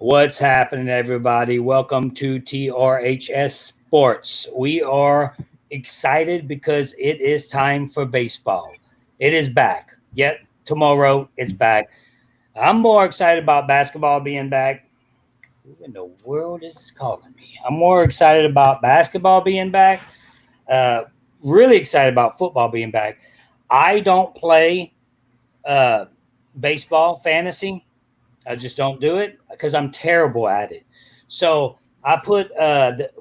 What's happening, everybody? Welcome to TRHS Sports. We are excited because it is time for baseball. It is back. Yet tomorrow it's back. I'm more excited about basketball being back. Who in the world is calling me? I'm more excited about basketball being back. Uh, really excited about football being back. I don't play uh, baseball fantasy. I just don't do it because I'm terrible at it. So I put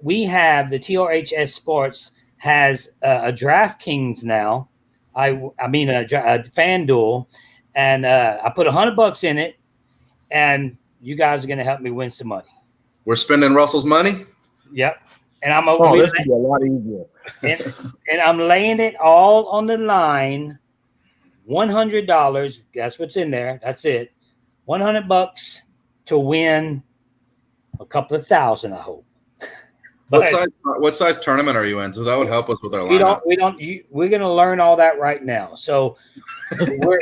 we have the TRHS Sports has a DraftKings now. I mean a FanDuel, and I put $100 in it, and you guys are going to help me win some money. We're spending Russell's money. Yep, and this would be a lot easier. and I'm laying it all on the line. $100. That's what's in there. That's it. $100 to win a couple of thousand, I hope. What size tournament are you in? So that would help us with our lineup. We're going to learn all that right now. So we're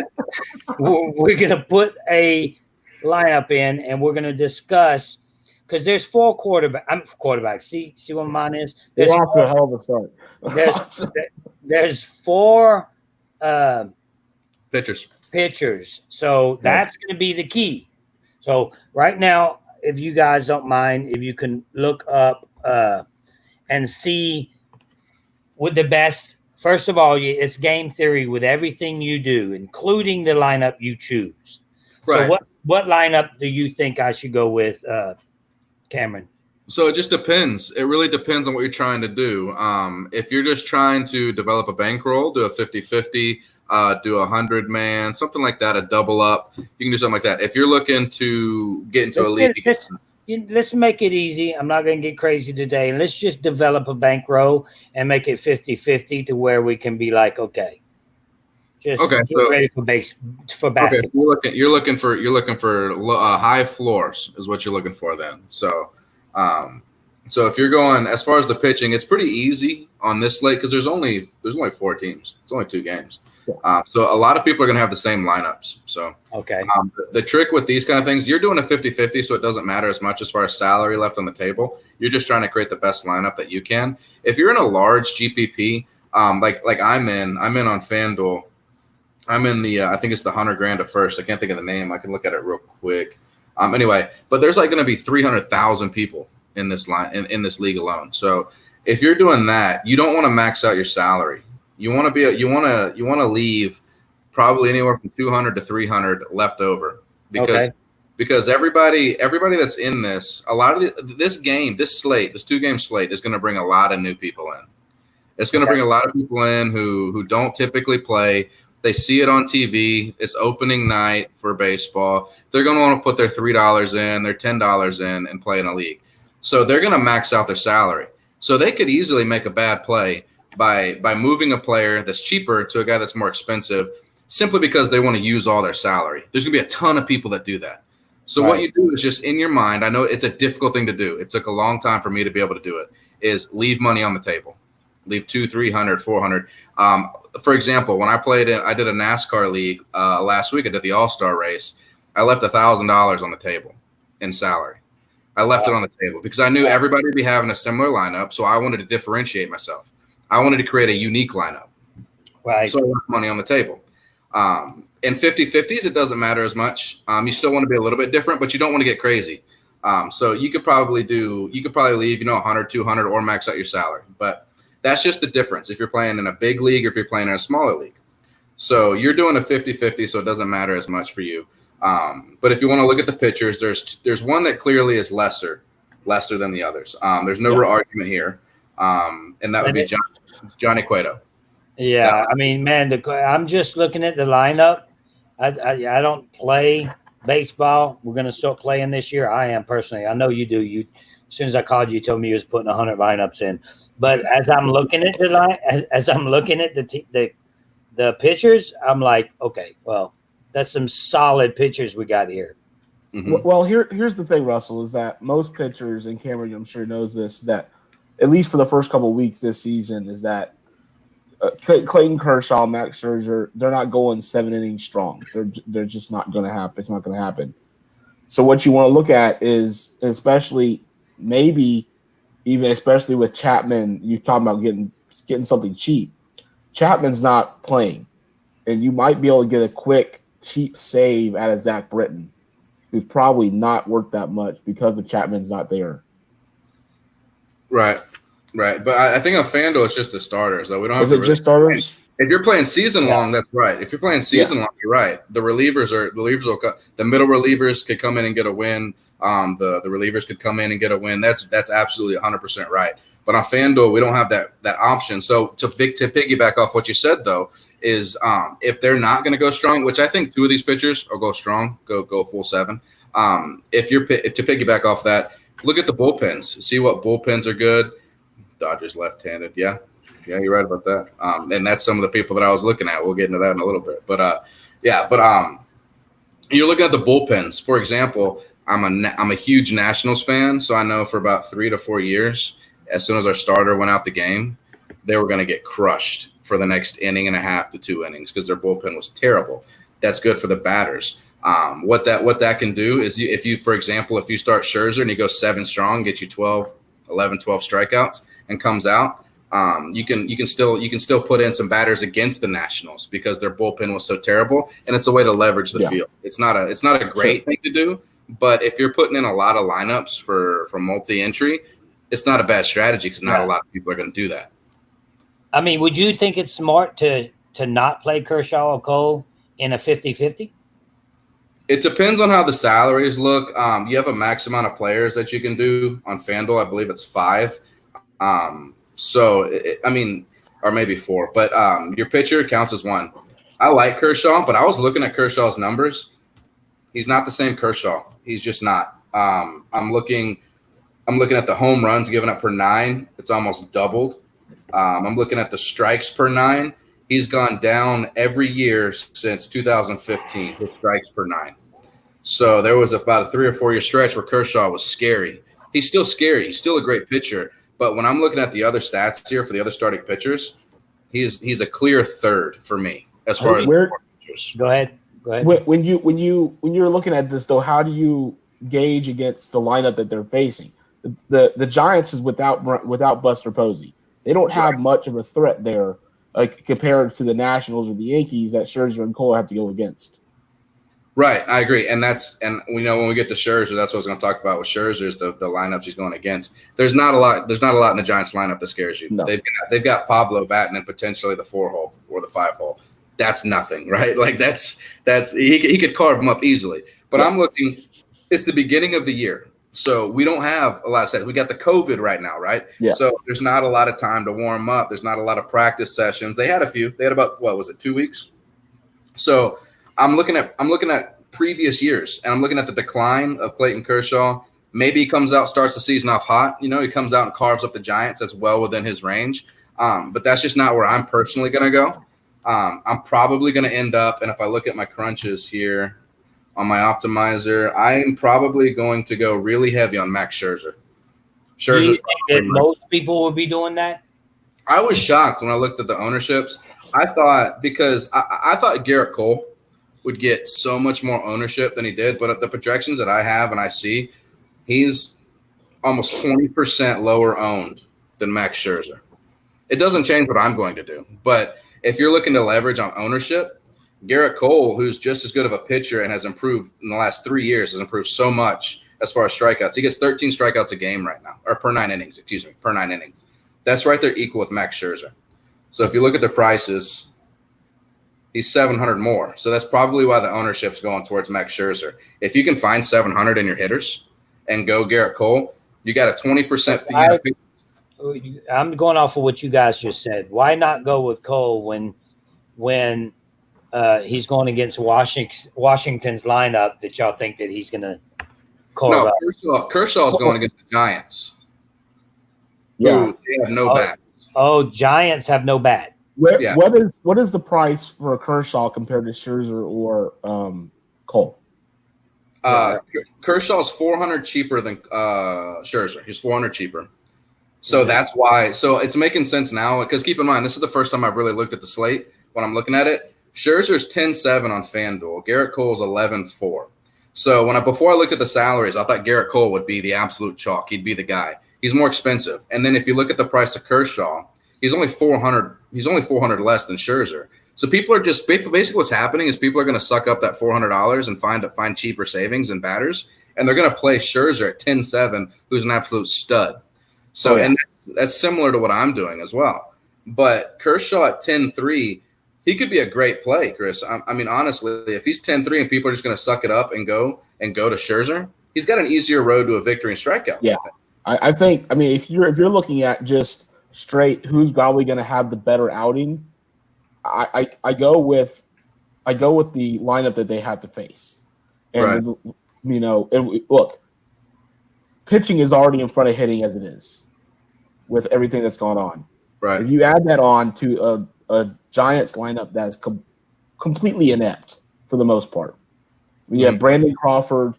going to put a lineup in, and we're going to discuss because there's four quarterbacks. See what mine is. There's off to a hell of a start. There's four pitchers. So that's going to be the key. So right now, if you guys don't mind, if you can look up and see with the best. First of all, it's game theory with everything you do, including the lineup you choose. Right. So what lineup do you think I should go with, Cameron? So it just depends. It really depends on what you're trying to do. If you're just trying to develop a bankroll, do a 50-50, do a 100-man, something like that, a double up. You can do something like that. If you're looking to get into a league. Let's make it easy. I'm not going to get crazy today. Let's just develop a bankroll and make it 50-50 to where we can be like, okay. Get ready for basketball. Okay, so you're looking for high floors is what you're looking for then. So if you're going as far as the pitching, it's pretty easy on this slate because there's only 4 teams. It's only 2 games. So a lot of people are going to have the same lineups. So okay. The trick with these kind of things, you're doing a 50-50, so it doesn't matter as much as far as salary left on the table. You're just trying to create the best lineup that you can. If you're in a large GPP, like I'm in on FanDuel. I'm in the I think it's the $100,000 at first. I can't think of the name. I can look at it real quick. Anyway, but there's like going to be 300,000 people in this line in this league alone. So if you're doing that, you don't want to max out your salary. You want to leave probably anywhere from 200 to 300 left over because everybody that's in this, a lot of this 2-game slate is going to bring a lot of new people in. It's going to bring a lot of people in who don't typically play. They see it on TV. It's opening night for baseball. They're going to want to put their $3 in, their $10 in, and play in a league. So they're going to max out their salary. So they could easily make a bad play by moving a player that's cheaper to a guy that's more expensive simply because they want to use all their salary. There's going to be a ton of people that do that. So what you do is just in your mind, I know it's a difficult thing to do. It took a long time for me to be able to do it, is leave money on the table. Leave 200, 300, 400. For example, when I did a NASCAR league last week. I did the All-Star race. I left $1,000 on the table in salary. I left it on the table because I knew everybody would be having a similar lineup, so I wanted to differentiate myself. I wanted to create a unique lineup. Right. So I left money on the table. In 50-50s, it doesn't matter as much. You still want to be a little bit different, but you don't want to get crazy. So you could probably leave, 100, 200, or max out your salary. But that's just the difference if you're playing in a big league or if you're playing in a smaller league. So you're doing a 50-50, so it doesn't matter as much for you. But if you want to look at the pitchers, there's one that clearly is lesser than the others. There's no real argument here, and that would be Johnny Cueto. Yeah, I mean, man, I'm just looking at the lineup. I don't play baseball. We're going to start playing this year. I am personally. I know you do. As soon as I called you, told me you was putting 100 lineups in. But as I'm looking at the pitchers, I'm like, okay, well, that's some solid pitchers we got here. Mm-hmm. Well, here's the thing, Russell, is that most pitchers, and Cameron, I'm sure knows this, that at least for the first couple of weeks this season, is that Clayton Kershaw, Max Scherzer, they're not going 7 innings strong. They're just not going to happen. It's not going to happen. So what you want to look at is, especially especially with Chapman, you're talking about getting something cheap. Chapman's not playing, and you might be able to get a quick, cheap save out of Zach Britton, who's probably not worth that much because the Chapman's not there. Right. But I think on FanDuel it's just the starters. Though we don't have. Is it just starters? If you're playing season long, that's right. If you're playing season long, you're right. The relievers will the middle relievers could come in and get a win. The relievers could come in and get a win. That's absolutely 100% right. But on FanDuel, we don't have that option. So to piggyback off what you said though, is if they're not going to go strong, which I think two of these pitchers will go strong, go full 7. If to piggyback off that, look at the bullpens. See what bullpens are good. Dodgers left-handed, yeah, you're right about that. And that's some of the people that I was looking at. We'll get into that in a little bit, but you're looking at the bullpens. For example, I'm a huge Nationals fan, so I know for about 3 to 4 years, as soon as our starter went out the game, they were going to get crushed for the next inning and a half to 2 innings because their bullpen was terrible. That's good for the batters. What that can do is if you start Scherzer and he goes 7 strong, get you 12 strikeouts and comes out, you can still put in some batters against the Nationals because their bullpen was so terrible, and it's a way to leverage the field. It's not a great thing to do, but if you're putting in a lot of lineups for multi-entry, it's not a bad strategy because not a lot of people are going to do that. I mean, would you think it's smart to not play Kershaw or Cole in a 50-50? It depends on how the salaries look. You have a max amount of players that you can do on FanDuel. I believe it's 5. Or maybe 4. But your pitcher counts as 1. I like Kershaw, but I was looking at Kershaw's numbers. He's not the same Kershaw. He's just not. I'm looking at the home runs given up per 9. It's almost doubled. I'm looking at the strikes per 9. He's gone down every year since 2015 with strikes per 9. So there was about a 3 or 4 year stretch where Kershaw was scary. He's still scary. He's still a great pitcher. But when I'm looking at the other stats here for the other starting pitchers, he's a clear 3rd for me as far as pitchers. Go ahead. When you're looking at this though, how do you gauge against the lineup that they're facing? The Giants is without Buster Posey. They don't have much of a threat there, like compared to the Nationals or the Yankees that Scherzer and Cole have to go against. Right, I agree, and we know when we get to Scherzer, that's what I was going to talk about with Scherzer is the lineups he's going against. There's not a lot in the Giants lineup that scares you. No. They've got Pablo batting in potentially the 4-hole or the 5-hole. That's nothing, right? Like that's he could carve them up easily. But I'm looking. It's the beginning of the year, so we don't have a lot of sets. We got the COVID right now, right? Yeah. So there's not a lot of time to warm up. There's not a lot of practice sessions. They had a few. They had about 2 weeks. So I'm looking at previous years, and I'm looking at the decline of Clayton Kershaw. Maybe he comes out, starts the season off hot. He comes out and carves up the Giants. That's well within his range. But that's just not where I'm personally going to go. I'm probably going to end up, and if I look at my crunches here on my optimizer, I'm probably going to go really heavy on Max Scherzer. Do you think that most people would be doing that? I was shocked when I looked at the ownerships. I thought because I thought Garrett Cole would get so much more ownership than he did, but at the projections that I have and I see, he's almost 20% lower owned than Max Scherzer. It doesn't change what I'm going to do, but if you're looking to leverage on ownership, Garrett Cole, who's just as good of a pitcher and has improved in the last 3 years, has improved so much as far as strikeouts. He gets 13 strikeouts a game right now, or per 9 innings. That's right there equal with Max Scherzer. So if you look at the prices, he's 700 more. So that's probably why the ownership's going towards Max Scherzer. If you can find 700 in your hitters and go Garrett Cole, you got a 20%. I'm going off of what you guys just said. Why not go with Cole when he's going against Washington's lineup that y'all think that he's going to carve up? Kershaw's going against the Giants. Yeah, they have no bats. Oh, Giants have no bat. What is the price for Kershaw compared to Scherzer or Cole? Kershaw's $400 cheaper than Scherzer. He's $400 cheaper. So that's why. So it's making sense now because keep in mind, this is the first time I've really looked at the slate when I'm looking at it. Scherzer's 10-7 on FanDuel. Garrett Cole's 11-4. So before I looked at the salaries, I thought Garrett Cole would be the absolute chalk. He'd be the guy. He's more expensive. And then if you look at the price of Kershaw, he's only 400. He's only 400 less than Scherzer. So people are just basically what's happening is people are going to suck up that $400 and find cheaper savings and batters, and they're going to play Scherzer at 10-7, who's an absolute stud. So and that's similar to what I'm doing as well. But Kershaw at 10-3, he could be a great play, Chris. I mean, honestly, if he's 10-3 and people are just going to suck it up and go to Scherzer, he's got an easier road to a victory in strikeouts. Yeah, I think. I mean, if you're looking at just straight, who's probably going to have the better outing? I go with the lineup that they have to face, and and look, pitching is already in front of hitting as it is, with everything that's going on. Right. If you add that on to a Giants lineup that is completely inept for the most part, we have Brandon Crawford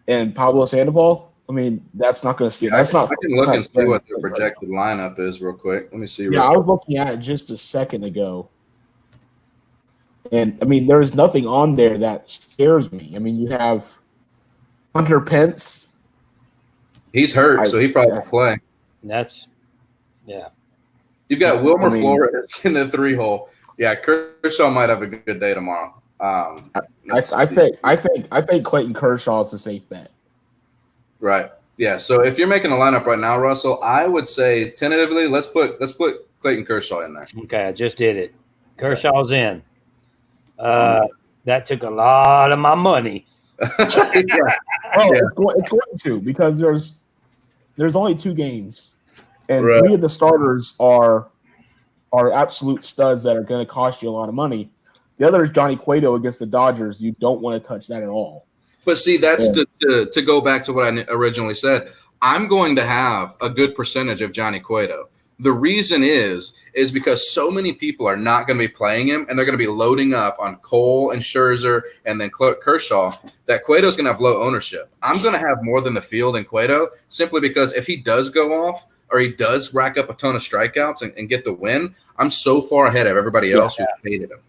and Pablo Sandoval. I mean, that's not going to scare. That's not. I can look and see what their projected lineup is real quick. Let me see. Yeah, I was looking at it just a second ago, and I mean, there is nothing on there that scares me. I mean, you have Hunter Pence. He's hurt, so he probably won't play. You've got Wilmer Flores in the 3-hole. Yeah, Kershaw might have a good day tomorrow. I think Clayton Kershaw is a safe bet. Right. Yeah. So if you're making a lineup right now, Russell, I would say tentatively let's put Clayton Kershaw in there. Okay, I just did it. Kershaw's in. That took a lot of my money. It's going to, because there's only 2 games, and 3 of the starters are absolute studs that are going to cost you a lot of money. The other is Johnny Cueto against the Dodgers. You don't want to touch that at all. But see, that's to go back to what I originally said. I'm going to have a good percentage of Johnny Cueto. The reason is because so many people are not going to be playing him, and they're going to be loading up on Cole and Scherzer and then Kershaw, that Cueto's going to have low ownership. I'm going to have more than the field in Cueto, simply because if he does go off or he does rack up a ton of strikeouts and get the win, I'm so far ahead of everybody else who hated him.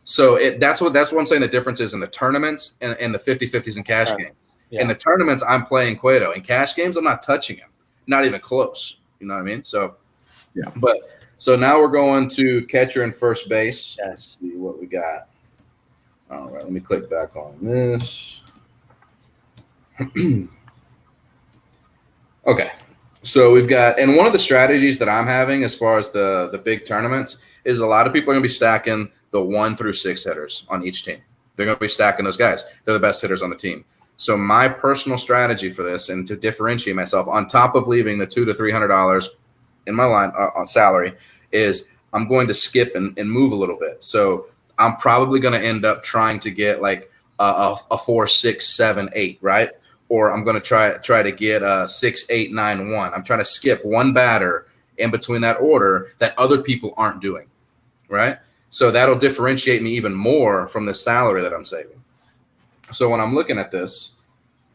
So that's what I'm saying. The difference is in the tournaments and the 50-50s and cash games. Yeah. In the tournaments, I'm playing Cueto. In cash games, I'm not touching him. Not even close. You know what I mean? So, yeah. So now we're going to catcher and first base. Let's see what we got. All right, let me click back on this. Okay. So we've got, and one of the strategies that I'm having as far as the big tournaments is a lot of people are going to be stacking the 1 through 6 hitters on each team. They're going to be stacking those guys. They're the best hitters on the team. So my personal strategy for this, and to differentiate myself on top of leaving the $200 to $300 in my line on salary, is I'm going to skip and move a little bit. So I'm probably going to end up trying to get like a 4, 6, 7, 8, right? Or I'm going to try to get a 6, 8, 9, 1. I'm trying to skip one batter in between that order that other people aren't doing, right? So that'll differentiate me even more from the salary that I'm saving. So when I'm looking at this,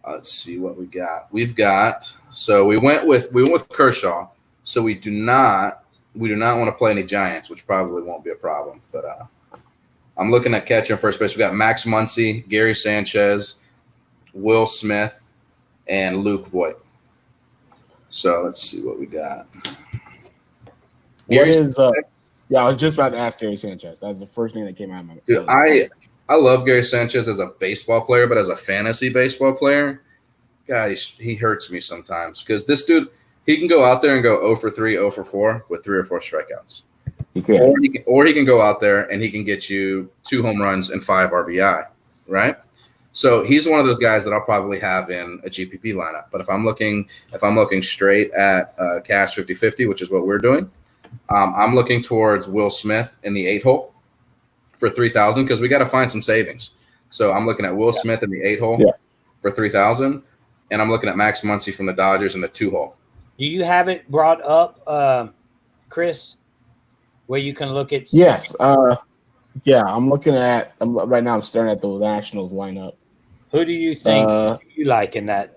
let's see what we got. So we went with Kershaw. So we do not want to play any Giants, which probably won't be a problem. But I'm looking at catcher and first base. We got Max Muncy, Gary Sanchez, Will Smith, and Luke Voigt. So let's see what we got. Yeah, I was just about to ask Gary Sanchez. That was the first name that came out of my mouth. Dude, I love Gary Sanchez as a baseball player, but as a fantasy baseball player, God, he hurts me sometimes, because this dude, he can go out there and go 0 for 3, 0 for 4 with 3 or 4 strikeouts. Or he can go out there and he can get you 2 home runs and 5 RBI, right? So he's one of those guys that I'll probably have in a GPP lineup. But if I'm looking straight at cash 50-50, which is what we're doing, I'm looking towards Will Smith in the 8-hole for 3,000, because we got to find some savings. So I'm looking at Will Smith in the 8-hole for 3,000, and I'm looking at Max Muncy from the Dodgers in the 2-hole. Do you have it brought up, Chris, where you can look at? Yes. I'm looking at right now. I'm staring at the Nationals lineup. Who do you think you like in that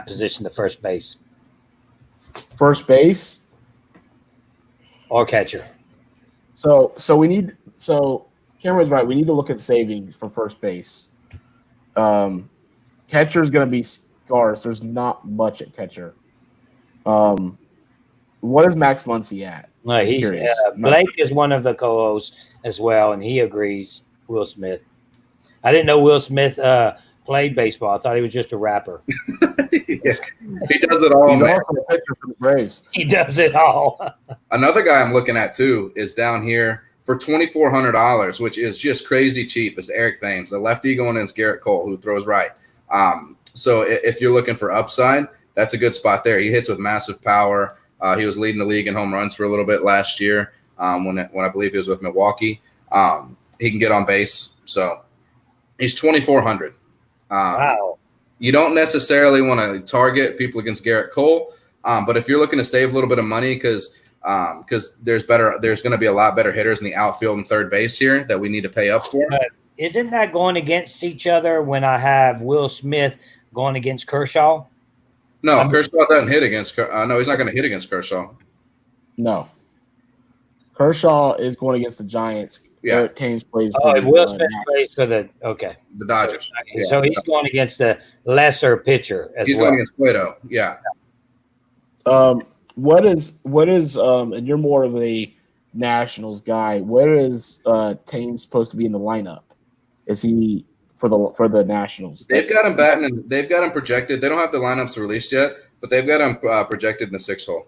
position, the first base? First base or catcher? So Cameron's right. We need to look at savings for first base. Catcher is going to be scarce. There's not much at catcher. What is Max Muncy at? No, Just he's curious. Blake is one of the co-hosts as well, and he agrees. Will Smith. I didn't know Will Smith played baseball. I thought he was just a rapper. Yeah. He does it all. He's man. also a pitcher for the Braves. He does it all. Another guy I'm looking at too is down here for $2,400, which is just crazy cheap. Is Eric Thames, the lefty going against Garrett Cole, who throws right. So if you're looking for upside, that's a good spot there. He hits with massive power. He was leading the league in home runs for a little bit last year when I believe he was with Milwaukee. He can get on base. So he's 2,400. Wow. You don't necessarily want to target people against Garrett Cole, but if you're looking to save a little bit of money because there's going to be a lot better hitters in the outfield and third base here that we need to pay up for. Isn't that going against each other when I have Will Smith going against Kershaw? No, Kershaw doesn't hit against. No, he's not going to hit against Kershaw. No. Kershaw is going against the Giants. Yeah. Eric Thames plays Oh, for Will Smith plays for the The Dodgers. So he's going against the lesser pitcher as He's well. going against Cueto. Yeah. What is and you're more of a Nationals guy. Where is Thames supposed to be in the lineup? Is he for the Nationals? They've got him batting and they've got him projected. They don't have the lineups released yet, but they've got him projected in the 6-hole.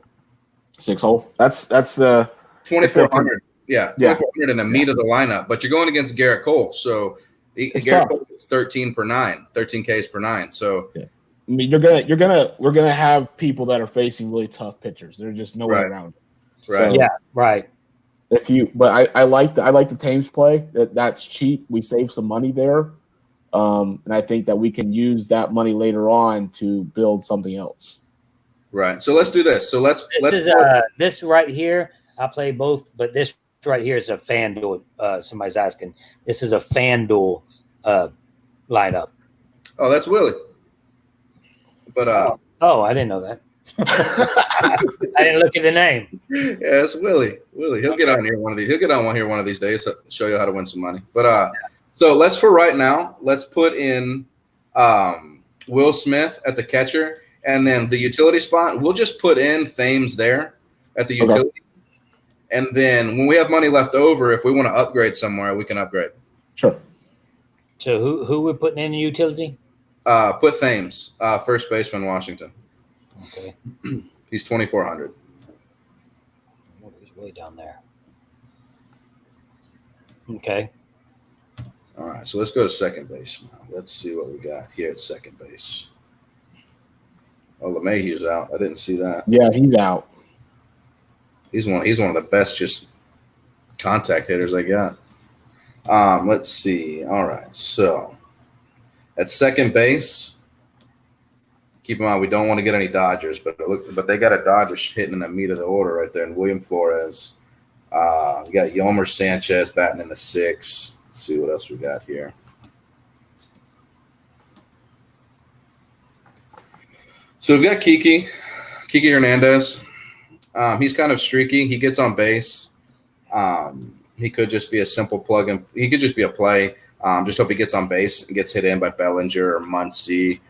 6-hole. That's 2,400. Yeah, 2,400 in the meat Yeah. of the lineup. But you're going against Garrett Cole, so Garrett Cole is 13 per 9, 13 Ks per 9. So I mean, we're gonna have people that are facing really tough pitchers. There's just no way around it. Right. So, Yeah, right. I like the Thames play. That's cheap. We save some money there, and I think that we can use that money later on to build something else. right. So let's do this. So let's This right here. I play both, but this right here is a FanDuel. Somebody's asking. This is a FanDuel lineup. Oh, that's Willie. But Oh, I didn't know that. I didn't look at the name. yeah, it's Willie. He'll get on here one of these. He'll get on here one of these days to show you how to win some money. But so let's for right now, let's put in Will Smith at the catcher, and then the utility spot. We'll just put in Thames there at the utility. Okay. And then when we have money left over, if we want to upgrade somewhere, we can upgrade. Sure. So who we're putting in the utility? Put Thames, first baseman, Washington. Okay. He's 2,400. Oh, he's way down there. Okay. All right, so let's go to second base now. Let's see what we got here at second base. Oh, LeMahieu's out. I didn't see that. Yeah, he's out. He's one of the best just contact hitters I got. Let's see. All right, so at second base, keep in mind we don't want to get any Dodgers, but they got a Dodgers hitting in the meat of the order right there, and William Flores. We got Yomer Sanchez batting in the 6. Let's see what else we got here. So we've got Kiki Hernandez. He's kind of streaky. He gets on base. He could just be a simple plug and he could just be a play. Just hope he gets on base and gets hit in by Bellinger or Muncy.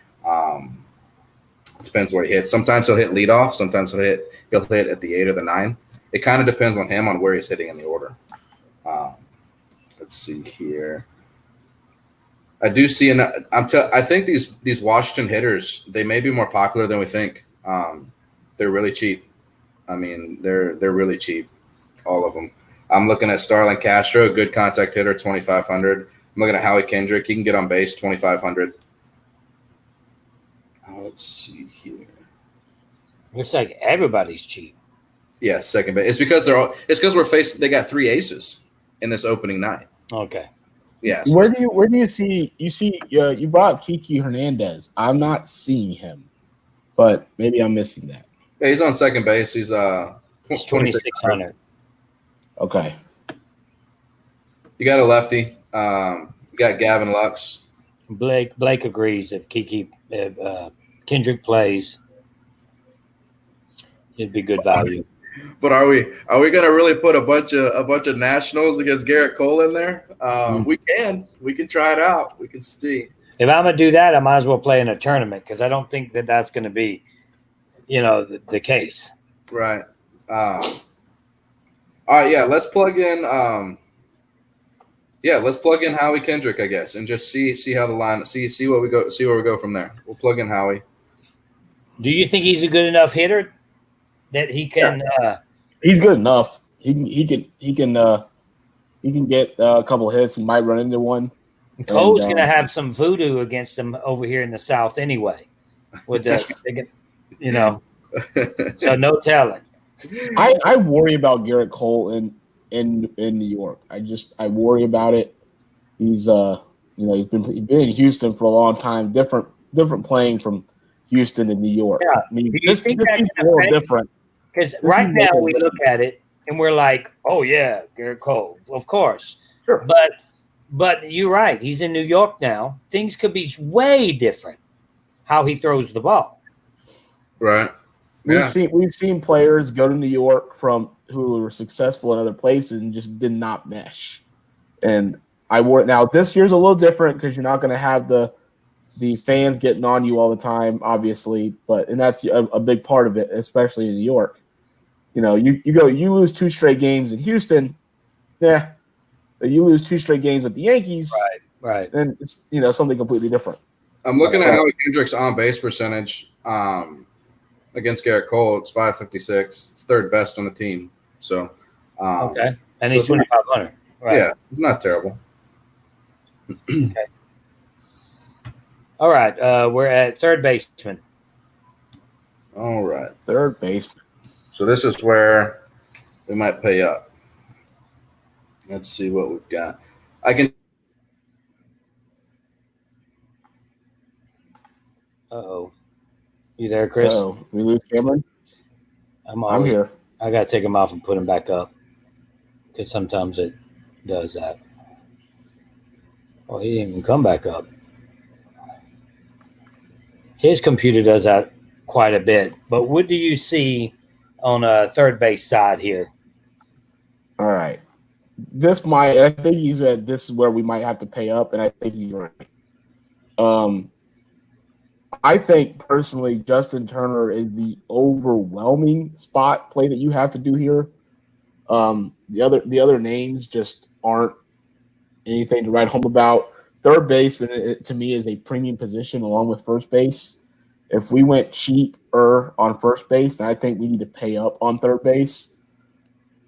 Depends where he hits. Sometimes he'll hit leadoff. Sometimes he'll hit at the 8 or the 9. It kind of depends on him on where he's hitting in the order. Let's see here. I do see I think these Washington hitters, they may be more popular than we think. They're really cheap. I mean, they're really cheap, all of them. I'm looking at Starlin Castro, good contact hitter, 2,500. I'm looking at Howie Kendrick. He can get on base, 2,500. Let's see here. Looks like everybody's cheap. Yeah, second base. It's because they got 3 aces in this opening night. Okay. Yeah. Where do you see you brought up Kiki Hernandez? I'm not seeing him, but maybe I'm missing that. Yeah, he's on second base. He's 2,600. Okay. You got a lefty. You got Gavin Lux. Blake agrees if Kendrick plays, it'd be good value. But are we gonna really put a bunch of nationals against Garrett Cole in there? We can try it out. We can see. If I'm gonna do that, I might as well play in a tournament because I don't think that that's going to be, the case. Right. All right. Yeah. Let's plug in. Let's plug in Howie Kendrick, I guess, and just see how the line. See where we go from there. We'll plug in Howie. Do you think he's a good enough hitter that he can? Yeah. He's good enough. He can get a couple of hits. He might run into one. Cole's going to have some voodoo against him over here in the South anyway. With so no telling. I worry about Garrett Cole in New York. I worry about it. He's he's been in Houston for a long time. Different playing from Houston to New York. Yeah. I mean, this is a little different. Because right now we look at it and we're like, oh yeah, Garrett Cole, of course. Sure. But you're right. He's in New York now. Things could be way different how he throws the ball. Right. We've seen players go to New York who were successful in other places and just did not mesh. And now this year's a little different because you're not going to have the fans getting on you all the time, obviously, and that's a big part of it, especially in New York. You lose 2 straight games in Houston, yeah. But you lose 2 straight games with the Yankees, right? Then it's something completely different. I'm looking at Howie Kendrick's on base percentage against Garrett Cole. It's .556. It's third best on the team. So okay, and he's 2,500. Right? Yeah, not terrible. Okay. All right, we're at third baseman. All right, third baseman. So this is where we might pay up. Let's see what we've got. I can. Uh-oh. You there, Chris? Oh, we lose Cameron? I'm here. I got to take him off and put him back up because sometimes it does that. Oh, he didn't even come back up. His computer does that quite a bit. But what do you see on a third base side here? All right. I think he said this is where we might have to pay up, and I think he's right. I think personally, Justin Turner is the overwhelming spot play that you have to do here. The other names just aren't anything to write home about. Third baseman to me is a premium position along with first base. If we went cheaper on first base, then I think we need to pay up on third base.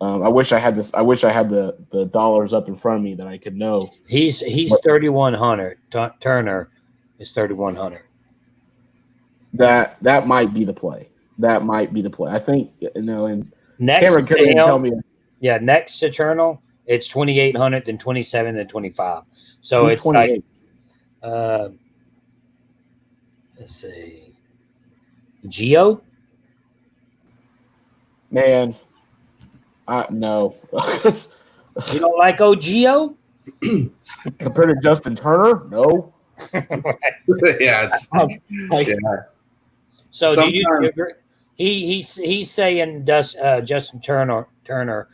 I wish I had this. I wish I had the dollars up in front of me that I could know. He's 3,100. Turner is 3,100. That might be the play. I think and next Cameron couldn't tell me. Yeah, next to Turner, it's 2,800, then 27, then 25. So Who's it's 28? Like, let's see, Gio. Man. No. You don't like Gio? Compared to Justin Turner? No. Yeah. So do you agree? He's saying Justin Turner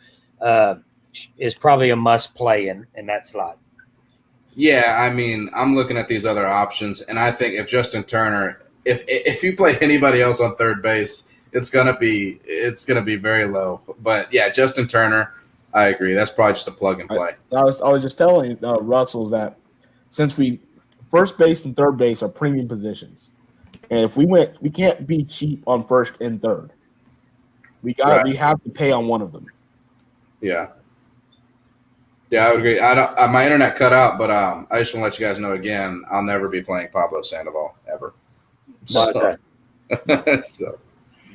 is probably a must play in that slot. Yeah, I mean, I'm looking at these other options, and I think if Justin Turner, if you play anybody else on third base, it's gonna be very low. But yeah, Justin Turner, I agree. That's probably just a plug and play. I was just telling Russell that since first base and third base are premium positions, and if we can't be cheap on first and third. We have to pay on one of them. Yeah. Yeah, I would agree. My internet cut out, but I just want to let you guys know again, I'll never be playing Pablo Sandoval ever. So.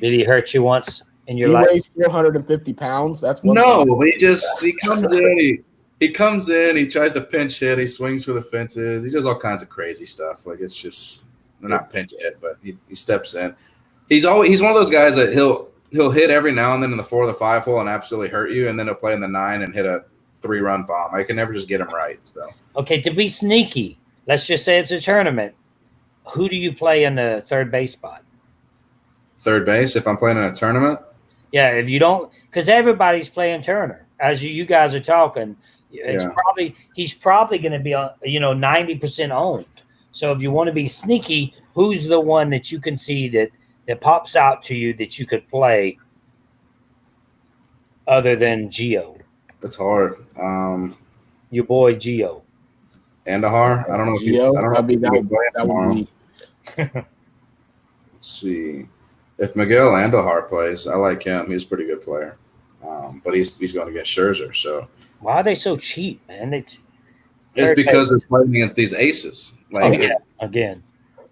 Did he hurt you once in your life? He weighs 450 pounds. That's one no. thing. He comes in. He comes in. He tries to pinch hit. He swings for the fences. He does all kinds of crazy stuff. Like it's just not pinch hit, but he steps in. He's one of those guys that he'll hit every now and then in the 4 or the 5 hole and absolutely hurt you, and then he'll play in the 9 and hit a 3-run bomb. I can never just get him right. So okay, to be sneaky, let's just say it's a tournament. Who do you play in the third base spot? Third base, if I'm playing in a tournament? Yeah, if you don't, because everybody's playing Turner as you guys are talking. He's probably going to be 90% owned. So if you want to be sneaky, who's the one that you can see that pops out to you that you could play other than Gio? It's hard. Your boy Gio. Andahar. I don't know if he's. I don't know if he's gonna be playing tomorrow. Be. Let's see. If Miguel Andahar plays, I like him. He's a pretty good player. But he's going against Scherzer. So why are they so cheap, man? It's because they're playing against these aces. Again.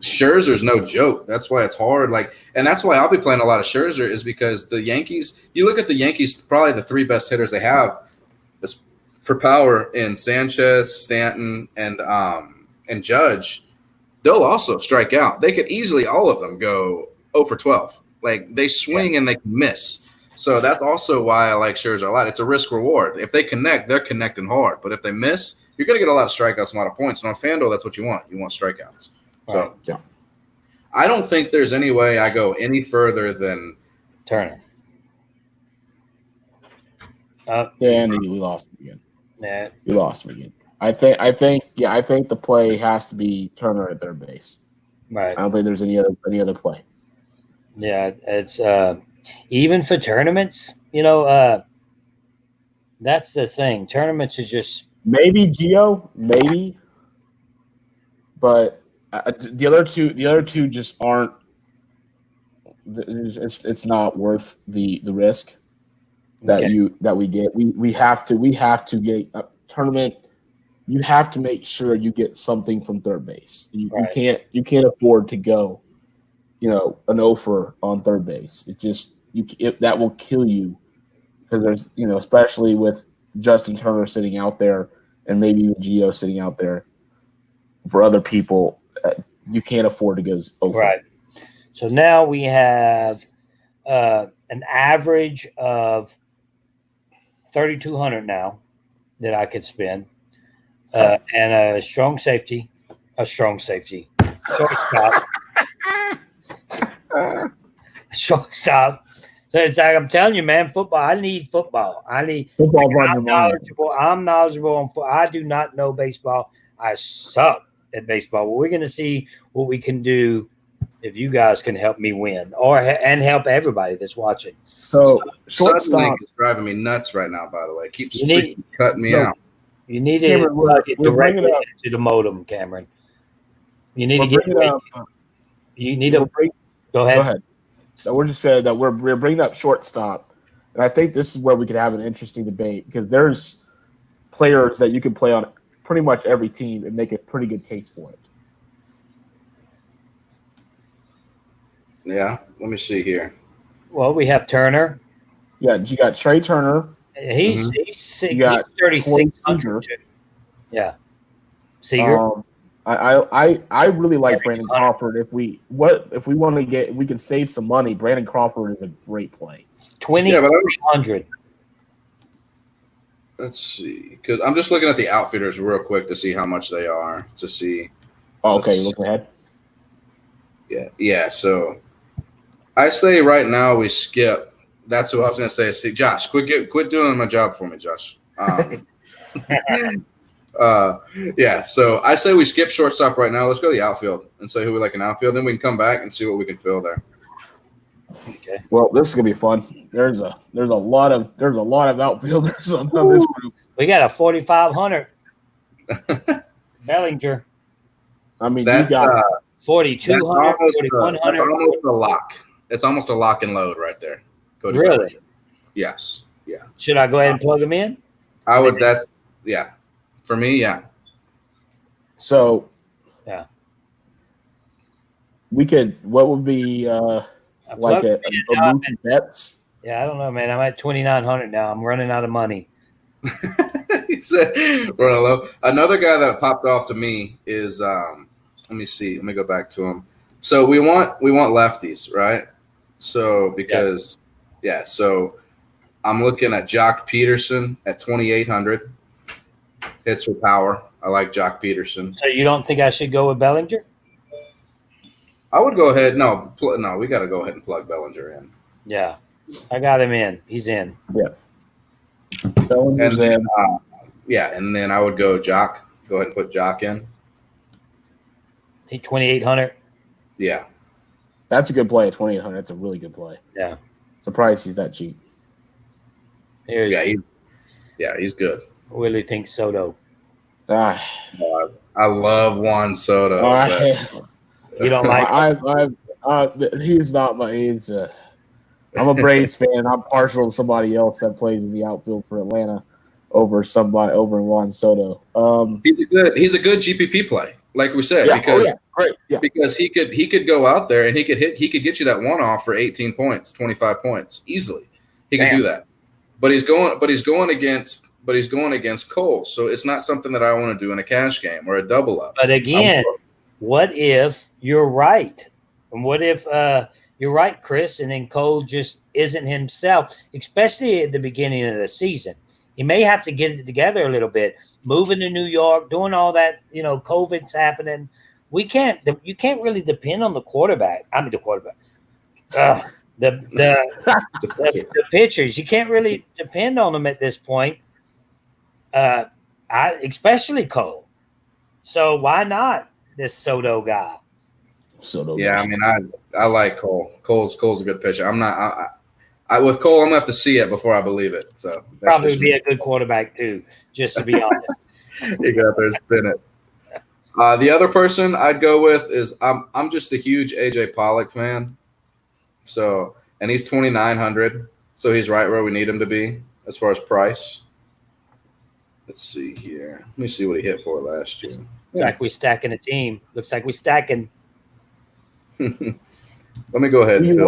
Scherzer's no joke. That's why it's hard. And that's why I'll be playing a lot of Scherzer is because the Yankees. You look at the Yankees, probably the 3 best hitters they have is for power in Sanchez, Stanton, and Judge. They'll also strike out. They could easily all of them go 0 for 12. They swing and they can miss. So that's also why I like Scherzer a lot. It's a risk reward. If they connect, they're connecting hard. But if they miss, you're going to get a lot of strikeouts, and a lot of points. And on FanDuel, that's what you want. You want strikeouts. So I don't think there's any way I go any further than Turner. And we lost him again. Yeah, we lost him again. I think the play has to be Turner at third base. Right. I don't think there's any other play. Yeah, it's even for tournaments, that's the thing. Tournaments is just maybe Gio, maybe, but the other two just aren't. It's not worth the risk that we get. We have to get a tournament. You have to make sure you get something from third base. You can't afford to go, an offer on third base. That will kill you because there's especially with Justin Turner sitting out there and maybe even Gio sitting out there for other people. You can't afford to go offer. Right. So now we have an average of 3,200 now that I could spend. And a strong safety, shortstop. So it's like I'm telling you, man, football. I need football. I'm knowledgeable. I'm knowledgeable on football. I do not know baseball. I suck at baseball. Well, we're going to see what we can do if you guys can help me win and help everybody that's watching. So shortstop is driving me nuts right now. By the way, keeps cutting me out. You need to plug it directly into the modem, Cameron. You need to get it. You need to go ahead. We're just saying that we're bringing up shortstop, and I think this is where we could have an interesting debate because there's players that you can play on pretty much every team and make a pretty good case for it. Yeah, let me see here. Well, we have Turner. Yeah, you got Trey Turner. He's 3,600. Yeah, Seager. I really like Brandon Crawford. If we want to get, we can save some money. Brandon Crawford is a great play. 2,300. Let's see, because I'm just looking at the outfitters real quick to see how much they are. To see. Oh, okay, look ahead. Yeah. So I say right now we skip. That's what I was going to say. See, Josh, quit doing my job for me, Josh. Yeah, so I say we skip shortstop right now. Let's go to the outfield and say who we like in outfield. Then we can come back and see what we can fill there. Okay. Well, this is gonna be fun. There's a lot of outfielders on this group. We got a 4,500. Bellinger. I mean, that's, you got 4,200, 4,100. That's almost a lock. It's almost a lock and load right there. Cody really? Bellinger. Yes. Yeah. Should I go ahead and plug him in? I would. That's yeah. For me, yeah. So. Yeah. We could. What would be like a Mookie Betts? Yeah, I don't know, man. I'm at 2,900 now. I'm running out of money. He said, running low. Another guy that popped off to me is let me see. Let me go back to him. So we want lefties, right? So because so I'm looking at Jock Peterson at 2,800. Hits for power. I like Jock Peterson. So you don't think I should go with Bellinger? I would go ahead. No, we got to go ahead and plug Bellinger in. Yeah. I got him in. He's in. Yeah. And then, and then I would go Jock. Go ahead and put Jock in. He 2,800. Yeah. That's a good play at 2,800. That's a really good play. Yeah. Surprised he's that cheap. Here's He's good. Willie thinks Soto. I love Juan Soto. You don't like he's not my answer. I'm a Braves fan. I'm partial to somebody else that plays in the outfield for Atlanta over Juan Soto. He's a good GPP play, like we said, because he could go out there and he could get you that one off for 18 points, 25 points easily. He could do that, but he's going against Cole, so it's not something that I want to do in a cash game or a double up. But again, what if you're right? And what if you're right, Chris, and then Cole just isn't himself, especially at the beginning of the season? He may have to get it together a little bit, moving to New York, doing all that, COVID's happening. You can't really depend on the quarterback. I mean, the quarterback. The pitchers. You can't really depend on them at this point. Especially Cole. So why not this Soto guy? I mean, I like Cole. Cole's a good pitcher. I'm not. With Cole, I'm gonna have to see it before I believe it. So probably be a good quarterback too. Just to be honest, you got there, spin it. The other person I'd go with is I'm just a huge AJ Pollock fan. So and he's 2,900, so he's right where we need him to be as far as price. Let's see here. Let me see what he hit for last year. Looks like we're stacking a team. Looks like we're stacking. Let me go ahead. Do we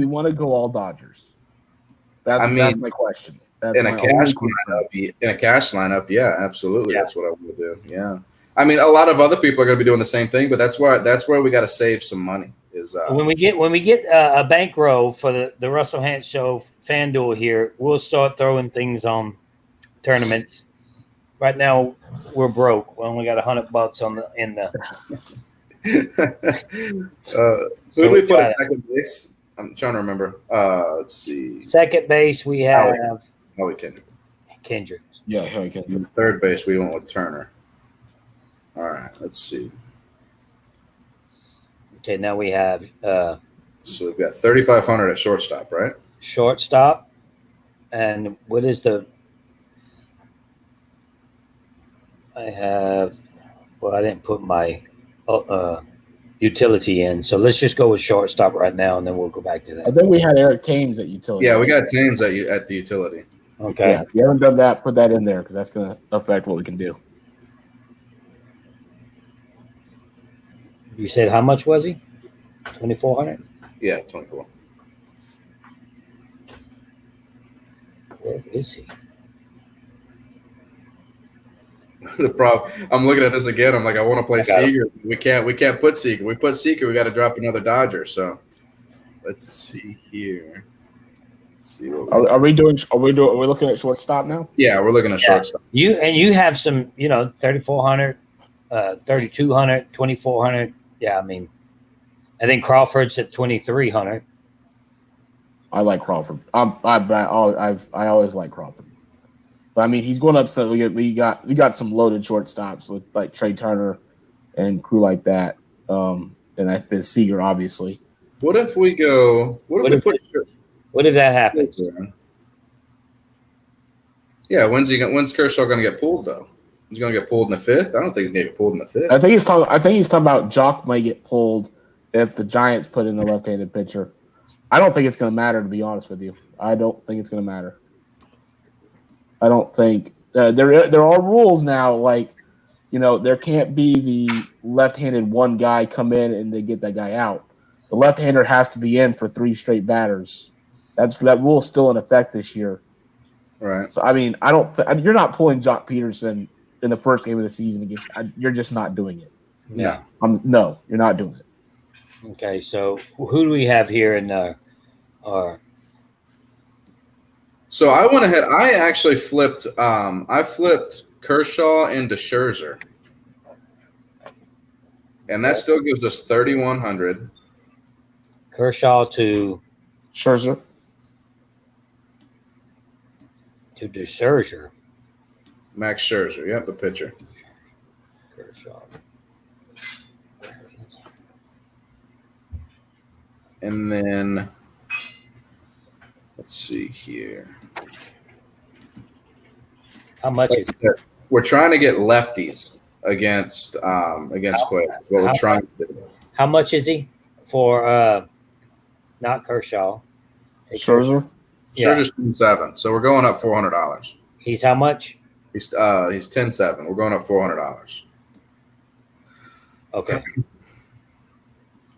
want to go all Dodgers? That's my question. In a cash lineup, yeah, absolutely. Yeah. That's what I want to do. Yeah. I mean, a lot of other people are going to be doing the same thing, but that's where we got to save some money. Is when we get a bankroll for the Russell Hantz Show FanDuel here, we'll start throwing things on tournaments. Right now, we're broke. We only got $100 in the. Who do we put at second base? I'm trying to remember. Let's see. Second base, we have Howie Kendrick. Kendricks. Yeah, Howie Kendrick. Third base, we went with Turner. All right, let's see. Okay, now we have. So we've got 3,500 at shortstop, right? Shortstop, and what is the? I have. Well, I didn't put my utility in, so let's just go with shortstop right now, and then we'll go back to that. I think we had Eric Thames at utility. Yeah, we got Thames at the utility. Okay. Yeah, if you haven't done that, put that in there because that's going to affect what we can do. You said how much was he? 2,400. Yeah, 24. Where is he? The problem, I'm looking at this again. I'm like, I want to play Seager. We can't put Seager. We put Seager, we got to drop another Dodger. So let's see here. Let's see what are we looking at shortstop now? Yeah, we're looking at shortstop. You have some, 3,400, 3,200, 2,400. Yeah, I mean, I think Crawford's at 2,300. I like Crawford. I always like Crawford. But I mean, he's going up. So we got some loaded shortstops with like Trey Turner and crew like that, and then Seager obviously. What if we go? What if that happens? Yeah, when's Kershaw going to get pulled though? He's going to get pulled in the fifth. I don't think he's going to get pulled in the fifth. I think he's talking about Jock might get pulled if the Giants put in the left-handed pitcher. I don't think it's going to matter, to be honest with you. I don't think it's going to matter. I don't think there are rules now, like, there can't be the left-handed one guy come in and they get that guy out. The left-hander has to be in for 3 straight batters. That rule is still in effect this year. Right. So I mean, you're not pulling Jock Peterson in the first game of the season. You're just not doing it. Yeah. No, you're not doing it. Okay, so who do we have here in our? So I went ahead. I actually flipped. I flipped Kershaw into Scherzer, and that still gives us 3,100. Kershaw to Scherzer. to do Scherzer. Max Scherzer. Yep, the pitcher. Kershaw. And then let's see here. How much is it? We're trying to get lefties against Quaid. What we're trying to do. How much is he for not Kershaw? Scherzer? Yeah. Scherzer's 10-7, so we're going up $400. He's how much? He's 10-7. We're going up $400. Okay.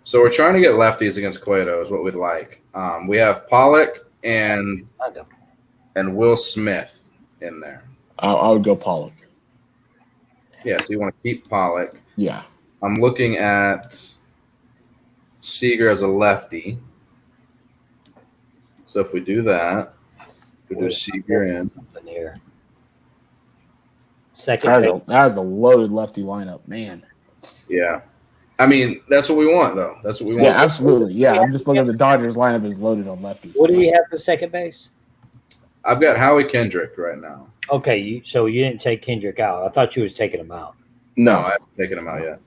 So we're trying to get lefties against Cueto is what we'd like. We have Pollock and Will Smith in there. I would go Pollock. Yeah, so you want to keep Pollock. Yeah. I'm looking at Seager as a lefty. So if we do that, we do Seager in. Second. That is a loaded lefty lineup, man. Yeah. I mean, that's what we want, though. That's what we want. Yeah, absolutely. Yeah, I'm just looking at the Dodgers lineup is loaded on lefties. What do we have for second base? I've got Howie Kendrick right now. Okay, so you didn't take Kendrick out. I thought you was taking him out. No, I haven't taken him out yet.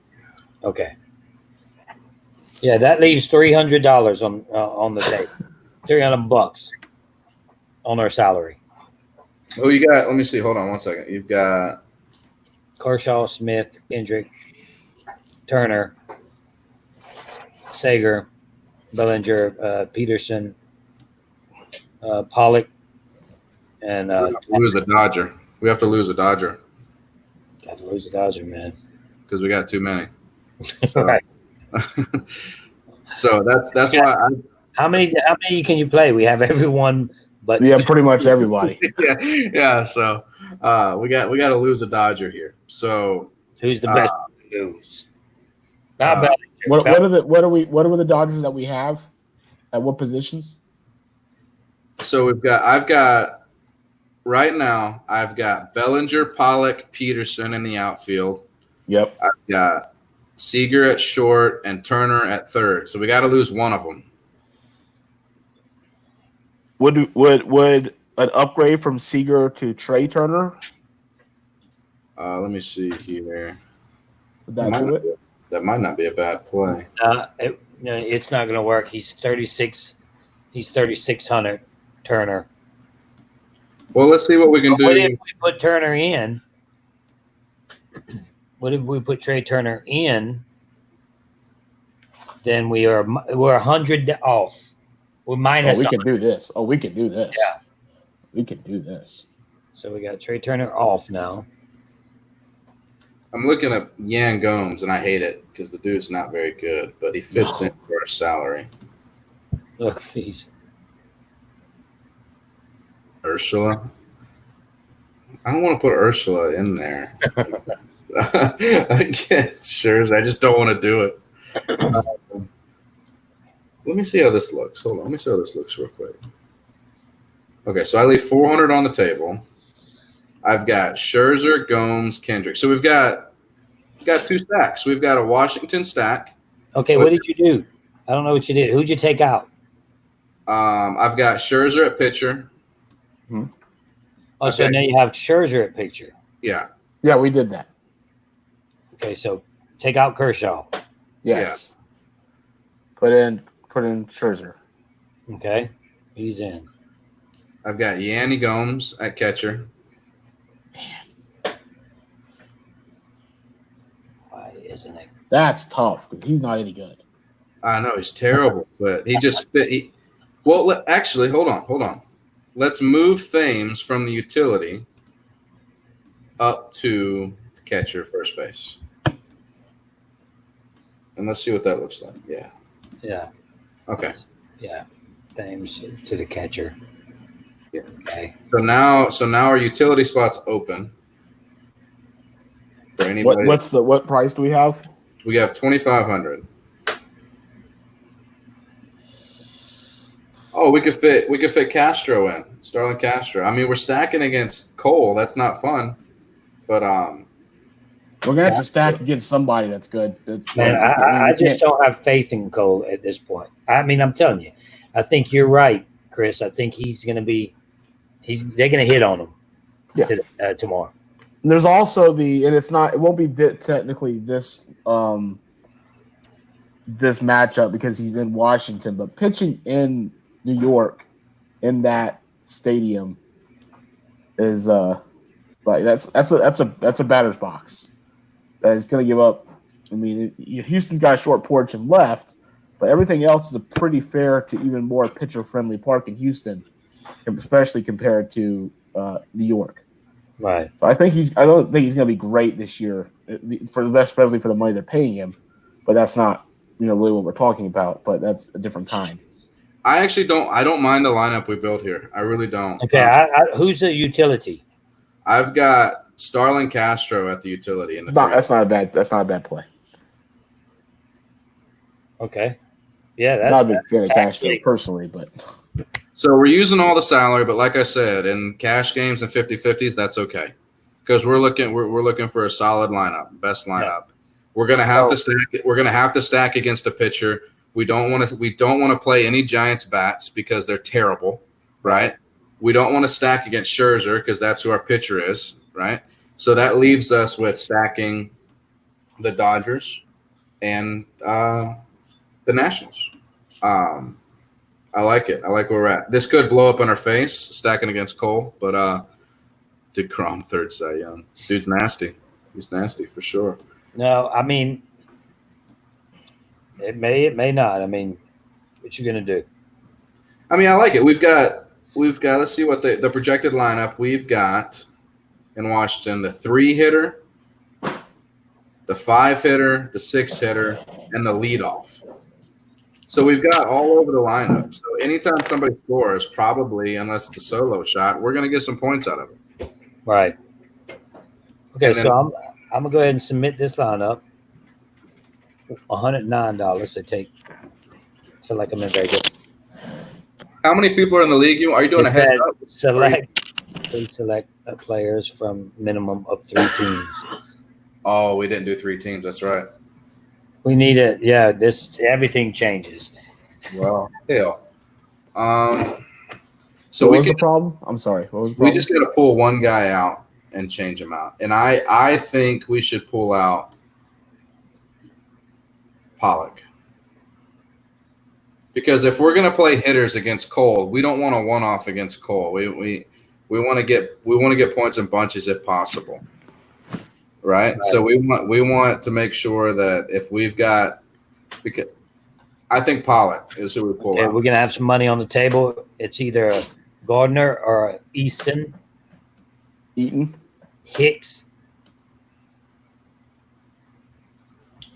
Okay. Yeah, that leaves $300 on the table. $300 on our salary. Oh, you got. Let me see. Hold on 1 second. You've got Kershaw, Smith, Kendrick, Turner, Sager, Bellinger, Peterson, Pollock, and lose a Dodger. We have to lose a Dodger got to lose a Dodger, man. because we got too many. Right. So that's why. How many can you play? We have everyone, but Yeah, pretty much everybody. Yeah. So we got to lose a Dodger here. So who's the best to lose? Not Bellinger. What are the Dodgers that we have? At what positions? So I've got right now. I've got Bellinger, Pollock, Peterson in the outfield. Yep. I've got Seager at short and Turner at third. So we got to lose one of them. Would an upgrade from Seager to Trey Turner? Let me see here. Would that do it? That might not be a bad play. It's not going to work. He's 36. He's 3,600. Turner. Well, let's see what we can do. What if we put Turner in? What if we put Trey Turner in? Then we're 100 off. We're minus. We can do this. We can do this. Yeah, we can do this. So we got Trey Turner off now. I'm looking at Yan Gomes, and I hate it because the dude's not very good, but he fits in for our salary. Look, he's Ursula. I don't want to put Ursula in there. I can't. Sure, I just don't want to do it. Let me see how this looks. Hold on. Let me see how this looks real quick. Okay, so I leave 400 on the table. I've got Scherzer, Gomes, Kendrick. So we've got two stacks. We've got a Washington stack. Okay, what did you do? I don't know what you did. Who'd you take out? I've got Scherzer at pitcher. Oh, so now you have Scherzer at pitcher. Yeah. Yeah, we did that. Okay, so take out Kershaw. Yes. Yeah. Put in Scherzer. Okay, he's in. I've got Yanni Gomes at catcher. Why isn't it? That's tough because he's not any good. I know he's terrible, but he just fit. Well, actually, hold on. Let's move Thames from the utility up to the catcher, first base, and let's see what that looks like. Yeah. Yeah. Okay. Yeah. Thames to the catcher. Yeah. Okay. So now our utility spot's open. For anybody. What price do we have? We have 2,500. Oh, we could fit Castro in, Starlin Castro. I mean, we're stacking against Cole. That's not fun, but we're gonna have to stack against somebody that's good. Man, I just don't have faith in Cole at this point. I mean, I'm telling you, I think you're right, Chris. I think he's going to be they're going to hit on him tomorrow. And there's also it won't be technically this this matchup because he's in Washington, but pitching in New York in that stadium is like that's a batter's box that is going to give up. I mean, Houston's got a short porch and left, but everything else is a pretty fair to even more pitcher-friendly park in Houston, especially compared to New York. Right. So I don't think he's going to be great this year for the best, especially for the money they're paying him. But that's not really what we're talking about. But that's a different kind. I actually don't. I don't mind the lineup we built here. I really don't. Okay. Who's the utility? I've got Starlin Castro at the utility. That's not a bad play. Okay. Yeah, that's not a big fan of Castro personally, but so we're using all the salary, but like I said, in cash games and 50-50s, that's okay. Because we're looking for a solid lineup, best lineup. Yeah. We're gonna have to stack. We're gonna have to stack against a pitcher. We don't want to play any Giants bats because they're terrible, right? We don't want to stack against Scherzer because that's who our pitcher is, right? So that leaves us with stacking the Dodgers and the Nationals. I like it. I like where we're at. This could blow up in our face, stacking against Cole, but DeGrom third Cy Young. Dude's nasty. He's nasty for sure. No, I mean, it may not. I mean, what you gonna do? I mean, I like it. We've got. Let's see what the projected lineup we've got in Washington: the 3-hitter, the 5-hitter, the 6-hitter, and the leadoff. So we've got all over the lineup. So anytime somebody scores, probably unless it's a solo shot, we're gonna get some points out of it. Right. Okay, so I'm gonna go ahead and submit this lineup. $109 to take. I feel like I'm in Vegas. How many people are in the league? Are you doing a heads up? Select players from minimum of 3 teams. Oh, we didn't do 3 teams. That's right. We need it. Yeah, everything changes. Well, hell. So what was the problem? I'm sorry. What was the problem? We just got to pull one guy out and change him out. And I think we should pull out Pollock. Because if we're going to play hitters against Cole, we don't want a one-off against Cole. We want to get points in bunches if possible. Right? So we want to make sure that if we've got, because I think Pollock is who we pull out. We're gonna have some money on the table. It's either Gardner or Eaton, Hicks.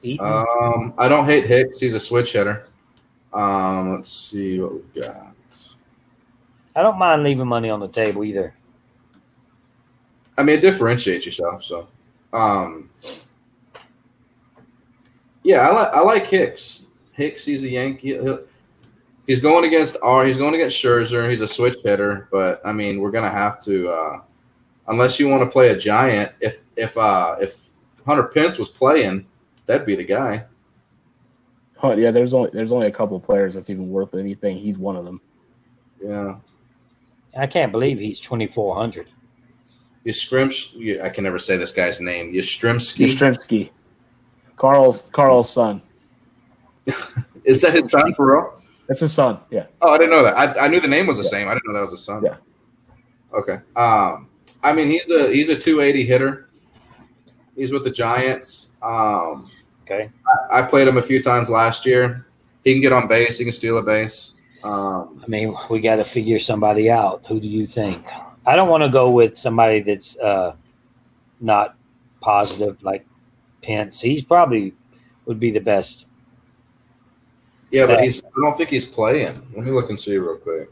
Eaton. I don't hate Hicks. He's a switch hitter. Let's see what we got. I don't mind leaving money on the table either. I mean, it differentiates yourself. So. Yeah, I like Hicks. Hicks, he's a Yankee. He's going against Scherzer. He's a switch hitter, but I mean, we're gonna have to, unless you want to play a Giant. If Hunter Pence was playing, that'd be the guy. Oh yeah, there's only a couple of players that's even worth anything. He's one of them. Yeah, I can't believe he's 2,400. I can never say this guy's name. Yastrzemski. Carl's son. Is that his son for real? That's his son, yeah. Oh, I didn't know that. I knew the name was the same. I didn't know that was his son. Yeah. Okay. I mean, he's a 280 hitter. He's with the Giants. Okay. I played him a few times last year. He can get on base. He can steal a base. I mean, we got to figure somebody out. Who do you think? I don't want to go with somebody that's not positive like Pence. He's probably would be the best. Yeah, but I don't think he's playing. Let me look and see real quick.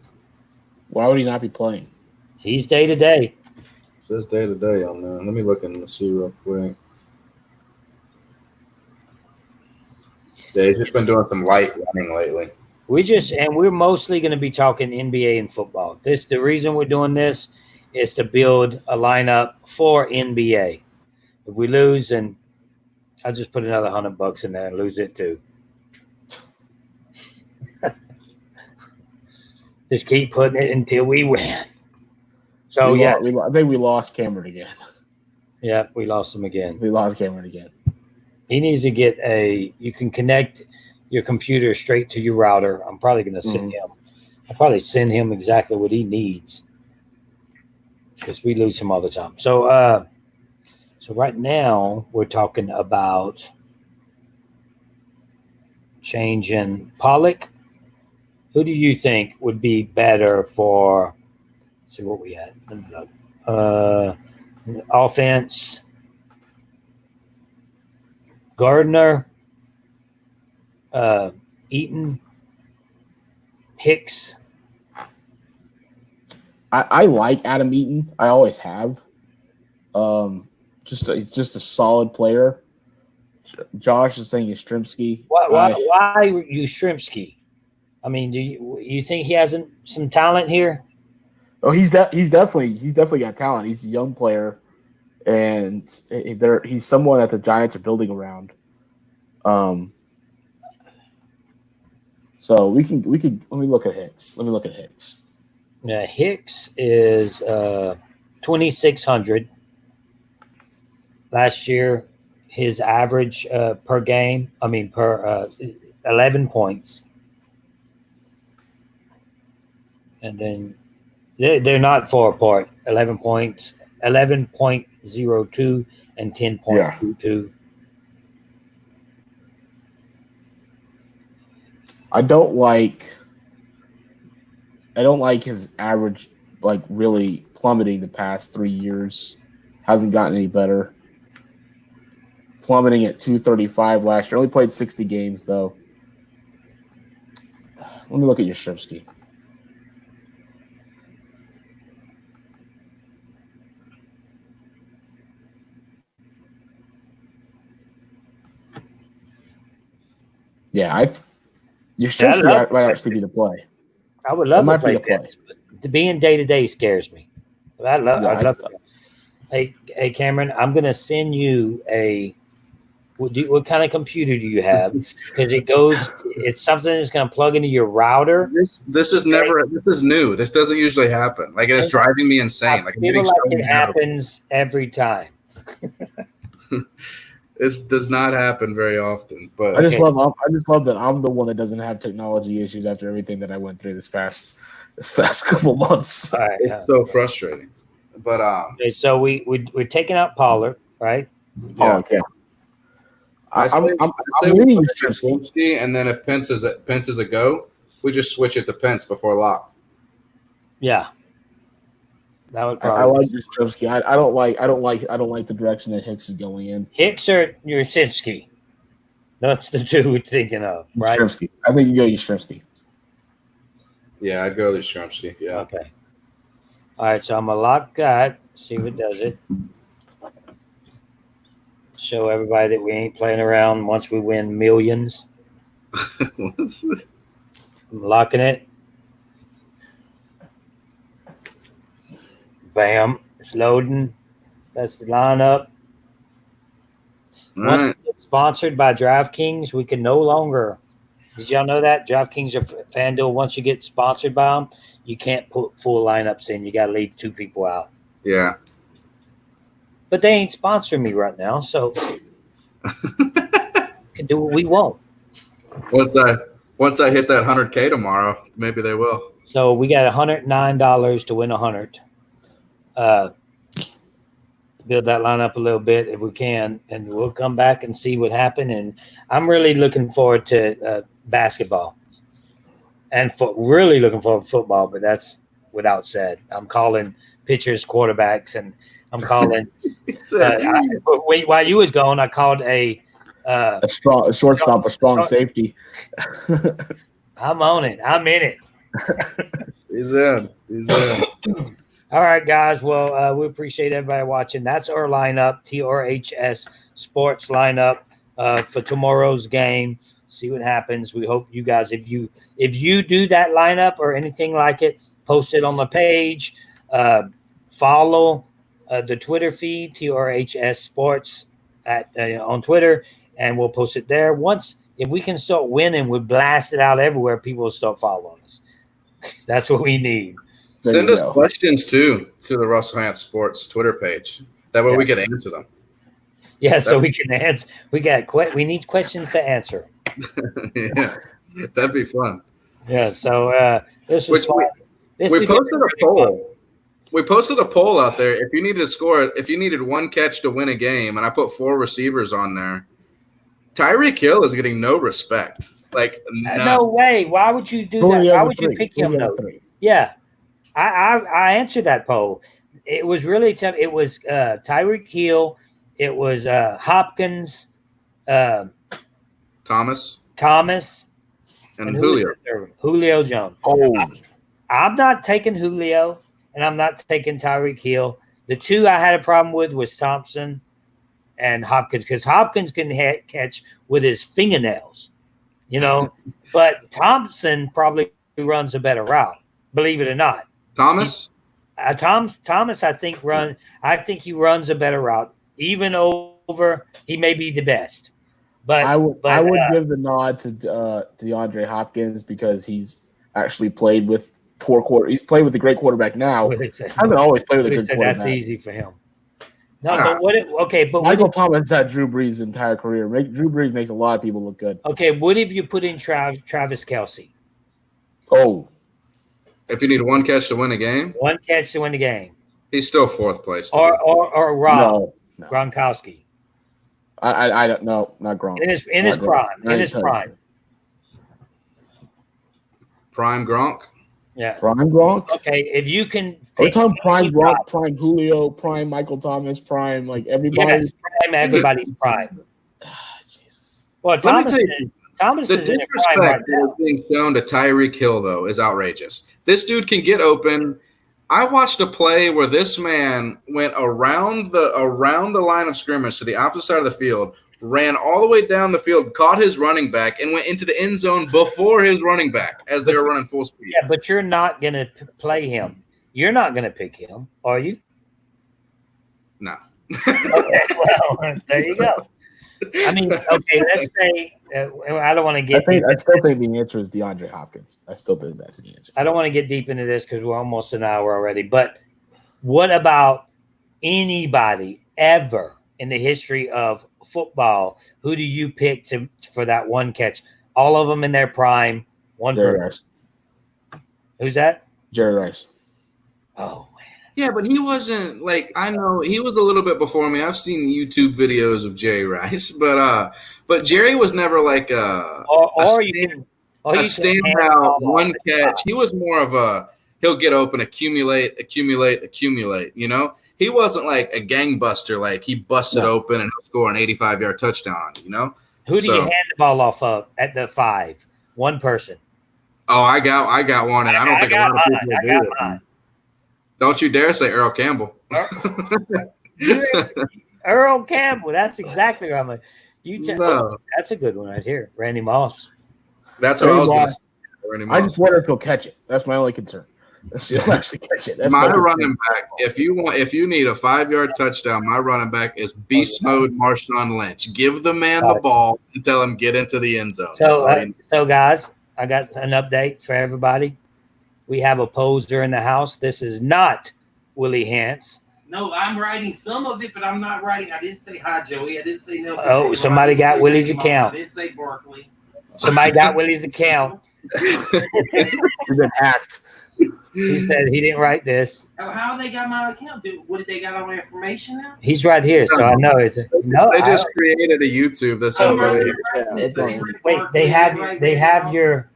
Why would he not be playing? He's day to day. It says day to day on there. Let me look and see real quick. Yeah, he's just been doing some light running lately. We're mostly going to be talking NBA and football. The reason we're doing this is to build a lineup for NBA. If we lose, and I'll just put another $100 in there and lose it too. Just keep putting it until we win. So yeah, I think we lost Cameron again. Yeah, we lost him again. We lost Cameron again. He needs to get you can connect your computer straight to your router. I'm probably going to send him. I'll probably send him exactly what he needs because we lose him all the time. So, so right now we're talking about changing Pollock. Who do you think would be better for? Let's see what we had. Offense. Gardner, Eaton, Hicks. I like Adam Eaton. I always have. He's just a solid player. Josh is saying Yastrzemski. Why Yastrzemski? I mean, do you think he has some talent here? Oh, he's definitely got talent. He's a young player, and he's someone that the Giants are building around. So we could let me look at Hicks. Yeah, Hicks is 2,600. Last year, his average per 11 points. And then they're not far apart. 11 points, 11.02 and 10.22. Yeah. I don't like his average really plummeting the past 3 years. Hasn't gotten any better. Plummeting at 235 last year. Only played 60 games though. Let me look at Yastrzemski. Yeah, Yastrzemski might actually be the play. I would love to play Pitts, but to be in day-to-day scares me. I'd love to. Hey, Cameron, I'm going to send you what kind of computer do you have? Because it's something that's going to plug into your router. This is new. This doesn't usually happen. Like, it's driving me insane. I feel like it happens every time. This does not happen very often, but I just love that I'm the one that doesn't have technology issues after everything that I went through this past couple months. Right, it's so frustrating. But okay, so we're taking out Pollard, right? Yeah. Okay. I'm leaning Yastrzemski, and then if Pence is a go, we just switch it to Pence before lock. Yeah. That would I like Yastrzemski. I don't like the direction that Hicks is going in. Hicks or Yastrzemski? That's the two we're thinking of, right? Yastrzemski. I think you go Yastrzemski. Yeah, I'd go Yastrzemski. Yeah. Okay. All right, so I'm gonna lock that. See what does it. Show everybody that we ain't playing around once we win millions. I'm locking it. Bam. It's loading. That's the lineup. Once we get sponsored by DraftKings, we can no longer. Did y'all know that? DraftKings or FanDuel, once you get sponsored by them, you can't put full lineups in. You got to leave 2 people out. Yeah. But they ain't sponsoring me right now, so we can do what we want. Once I hit that 100K tomorrow, maybe they will. So we got $109 to win 100. Build that lineup a little bit if we can, and we'll come back and see what happened. And I'm really looking forward to basketball, and really looking forward to football. But that's without said. I'm calling pitchers, quarterbacks, and I'm calling. While you was gone, I called a shortstop, a strong safety. I'm on it. I'm in it. He's in. All right, guys. Well, we appreciate everybody watching. That's our lineup, TRHS Sports lineup for tomorrow's game. See what happens. We hope you guys, if you do that lineup or anything like it, post it on the page. Follow the Twitter feed, TRHS Sports on Twitter, and we'll post it there. If we can start winning, we'll blast it out everywhere. People will start following us. That's what we need. Send us questions too to the Russell Hance Sports Twitter page. That way we can answer them. Yeah, so we can answer. We need questions to answer. Yeah, that'd be fun. Yeah, so this was fun. We posted a poll. We posted a poll out there. If you needed to score, if you needed one catch to win a game, and I put 4 receivers on there, Tyreek Hill is getting no respect. Like no way. Why would you do that? Why would you pick him though? Yeah, I answered that poll. It was really tough. It was Tyreek Hill. It was Hopkins, Thomas, and Julio. Julio Jones. Oh, I'm not taking Julio, and I'm not taking Tyreek Hill. The 2 I had a problem with was Thompson and Hopkins, because Hopkins can catch with his fingernails, but Thompson probably runs a better route, believe it or not. Thomas, I think he runs a better route, even over he may be the best. But I would give the nod to DeAndre Hopkins, because he's actually played with poor quarter. He's played with a great quarterback now. Hasn't always played with a good quarterback. That's easy for him. No, but Michael Thomas had Drew Brees' entire career. Drew Brees makes a lot of people look good. Okay, what if you put in Travis Kelce? Oh, if you need one catch to win a game, he's still 4th place. Or Rob Gronkowski. I don't know, not Gronk. In his prime. Prime Gronk. Yeah. Prime Gronk. Okay, if you can. Every time prime Gronk, prime Julio, prime Michael Thomas, prime everybody. Yes, prime everybody's prime. Jesus. Well, Thomas is in a prime right now. That is being shown to Tyreek Hill though is outrageous. This dude can get open. I watched a play where this man went around the line of scrimmage to the opposite side of the field, ran all the way down the field, caught his running back, and went into the end zone before his running back as they were running full speed. Yeah, but you're not going to play him. You're not going to pick him, are you? No. Okay, well, there you go. I mean, okay, let's say I don't want to get. I still think the answer is DeAndre Hopkins. I still think that's the answer. I don't want to get deep into this because we're almost an hour already. But what about anybody ever in the history of football? Who do you pick for that one catch? All of them in their prime. Jerry Rice. Who's that? Jerry Rice. Oh. Yeah, but he wasn't I know he was a little bit before me. I've seen YouTube videos of Jerry Rice, but Jerry was never a standout one catch. He was more of he'll get open, accumulate. He wasn't like a gangbuster, he busted open and he'll score an 85-yard touchdown on you. Who do you hand the ball off of at the 5? One person. Oh, I got one, and I don't think a lot of people do it. Don't you dare say Earl Campbell. Earl Campbell. That's exactly what I'm like. No. That's a good one right here. Randy Moss. That's what I was going to say. Randy Moss. I just wonder if he'll catch it. That's my only concern. He'll actually catch it. That's my running back. If you need a 5-yard touchdown, my running back is beast mode Marshawn Lynch. Give the man the ball and tell him get into the end zone. So guys, I got an update for everybody. We have a poser in the house. This is not Willie Hance. No, I'm writing some of it, but I'm not writing. I didn't say hi, Joey. I didn't say Nelson. Oh, somebody got Willie's account. I didn't say Barkley. Somebody got Willie's account. You've been hacked. He said he didn't write this. How they got my account? What did they got all my information now? He's right here, so I know it's no. They just created a YouTube that's Wait, they have your.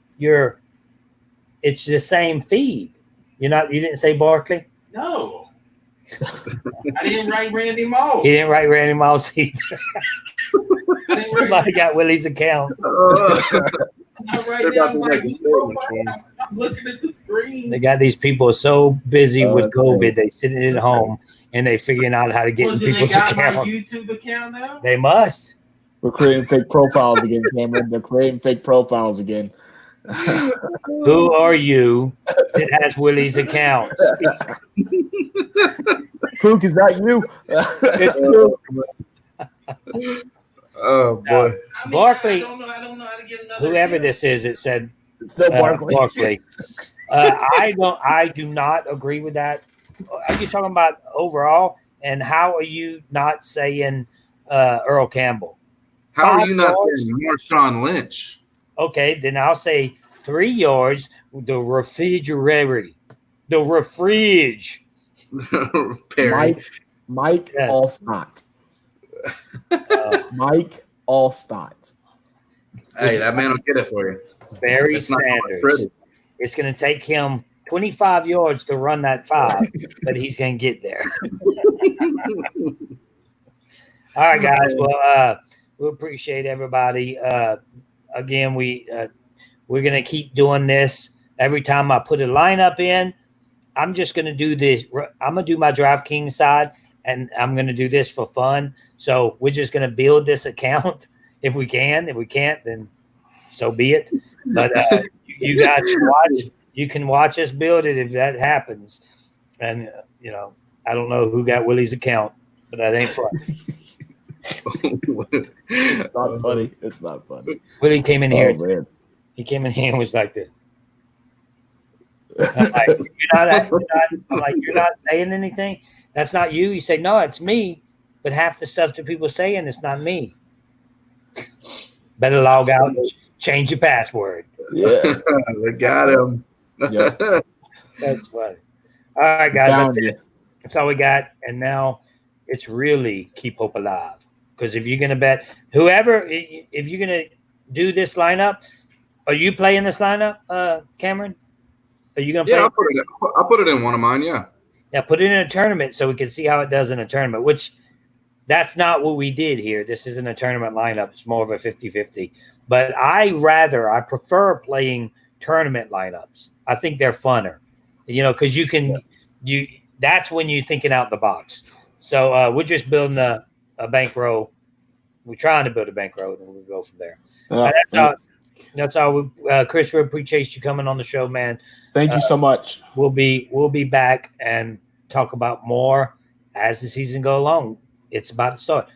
It's the same feed. You didn't say Barkley? No. I didn't write Randy Moss. He didn't write Randy Moss either. Somebody got Willie's account. I'm looking at the screen. They got these people so busy with COVID, they sitting at home and they figuring out how to get in people's account. My YouTube account now? They must. We're creating fake profiles again, Cameron. They're creating fake profiles again. Who are you that has Willie's account? Pook, is that you? Oh boy, Barkley. I don't know how to get another. Whoever this is, it said it's still Barkley. Barkley. I do not agree with that. Are you talking about overall? And how are you not saying Earl Campbell? How are 5 you not yards? saying Marshawn Lynch? Okay, then I'll say 3 yards. The refrigerator, the refrige. Perry. Mike Yes. Allstott. Uh, Mike Allstott. Hey, that man will get it for you. Barry It's not Sanders. pretty. It's going to take him 25 yards to run that 5, but he's going to get there. All right, guys. Well, we appreciate everybody. Again, we're going to keep doing this. Every time I put a lineup in, I'm just going to do this. I'm going to do my DraftKings side, and I'm going to do this for fun. So we're just going to build this account if we can. If we can't, then so be it. But you guys can watch. You can watch us build it if that happens. And I don't know who got Willie's account, but that ain't funny. It's not funny. It's not funny. Willie came in here. Man. He came in here and was like this. I'm like, you're not saying anything. That's not you. You say, no, it's me. But half the stuff that people saying, it's not me. Better log out and change your password. Yeah, we got him. Yep. That's funny. All right, guys, that's it. That's all we got. And now it's really keep hope alive. Because if you're gonna bet if you're gonna do this lineup, are you playing this lineup, Cameron? Are you gonna play? Yeah, I'll put it in one of mine. Yeah. Yeah, put it in a tournament so we can see how it does in a tournament, which that's not what we did here. This isn't a tournament lineup. It's more of a 50-50. But I prefer playing tournament lineups. I think they're funner, because that's when you're thinking out the box. So we're just building a bankroll. We're trying to build a bankroll, and we'll go from there. That's all. Chris, we appreciate you coming on the show, man. Thank you so much. We'll be back and talk about more as the season go along. It's about to start.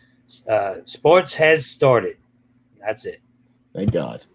Sports has started. That's it. Thank God.